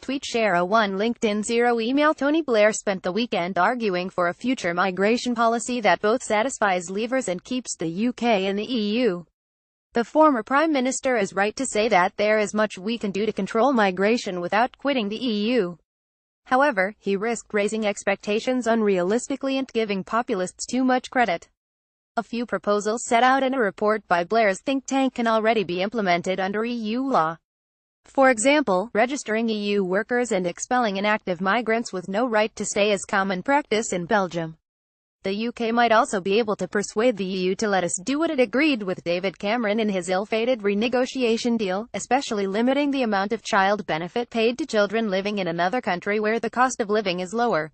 Tweet share 01 LinkedIn 0 email Tony Blair spent the weekend arguing for a future migration policy that both satisfies leavers and keeps the UK in the EU. The former Prime Minister is right to say that there is much we can do to control migration without quitting the EU. However, he risked raising expectations unrealistically and giving populists too much credit. A few proposals set out in a report by Blair's think tank can already be implemented under EU law. For example, registering EU workers and expelling inactive migrants with no right to stay is common practice in Belgium. The UK might also be able to persuade the EU to let us do what it agreed with David Cameron in his ill-fated renegotiation deal, especially limiting the amount of child benefit paid to children living in another country where the cost of living is lower.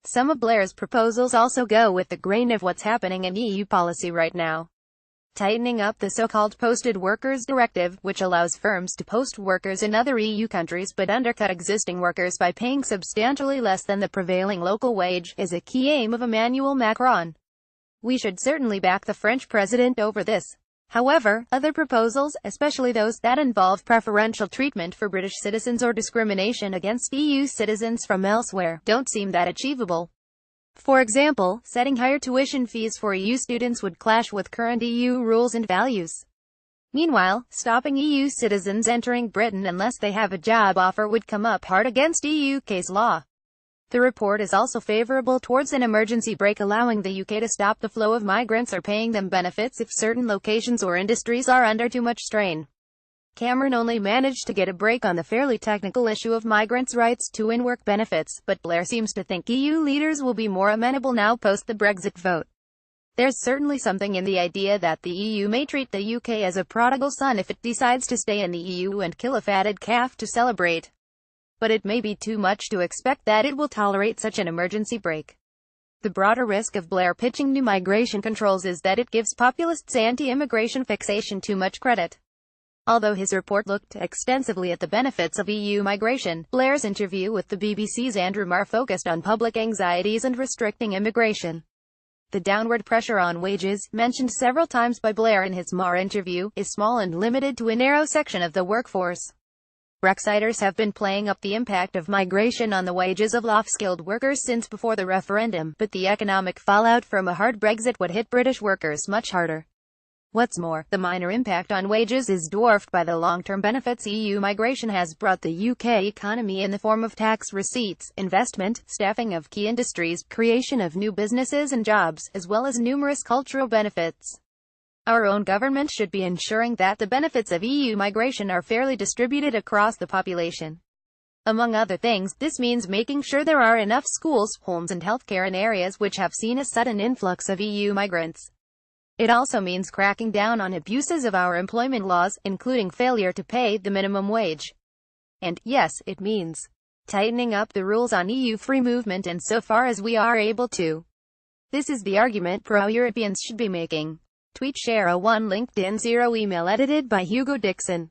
Some of Blair's proposals also go with the grain of what's happening in EU policy right now. Tightening up the so-called Posted Workers Directive, which allows firms to post workers in other EU countries but undercut existing workers by paying substantially less than the prevailing local wage, is a key aim of Emmanuel Macron. We should certainly back the French president over this. However, other proposals, especially those that involve preferential treatment for British citizens or discrimination against EU citizens from elsewhere, don't seem that achievable. For example, setting higher tuition fees for EU students would clash with current EU rules and values. Meanwhile, stopping EU citizens entering Britain unless they have a job offer would come up hard against EU case law. The report is also favorable towards an emergency brake, allowing the UK to stop the flow of migrants or paying them benefits if certain locations or industries are under too much strain. Cameron only managed to get a break on the fairly technical issue of migrants' rights to in-work benefits, but Blair seems to think EU leaders will be more amenable now post the Brexit vote. There's certainly something in the idea that the EU may treat the UK as a prodigal son if it decides to stay in the EU and kill a fatted calf to celebrate. But it may be too much to expect that it will tolerate such an emergency brake. The broader risk of Blair pitching new migration controls is that it gives populists' anti-immigration fixation too much credit. Although his report looked extensively at the benefits of EU migration, Blair's interview with the BBC's Andrew Marr focused on public anxieties and restricting immigration. The downward pressure on wages, mentioned several times by Blair in his Marr interview, is small and limited to a narrow section of the workforce. Brexiters have been playing up the impact of migration on the wages of off-skilled workers since before the referendum, but the economic fallout from a hard Brexit would hit British workers much harder. What's more, the minor impact on wages is dwarfed by the long-term benefits EU migration has brought the UK economy in the form of tax receipts, investment, staffing of key industries, creation of new businesses and jobs, as well as numerous cultural benefits. Our own government should be ensuring that the benefits of EU migration are fairly distributed across the population. Among other things, this means making sure there are enough schools, homes and healthcare in areas which have seen a sudden influx of EU migrants. It also means cracking down on abuses of our employment laws, including failure to pay the minimum wage. And, yes, it means tightening up the rules on EU free movement insofar as we are able to. This is the argument pro-Europeans should be making. Tweet share 01 LinkedIn 0 email edited by Hugo Dixon.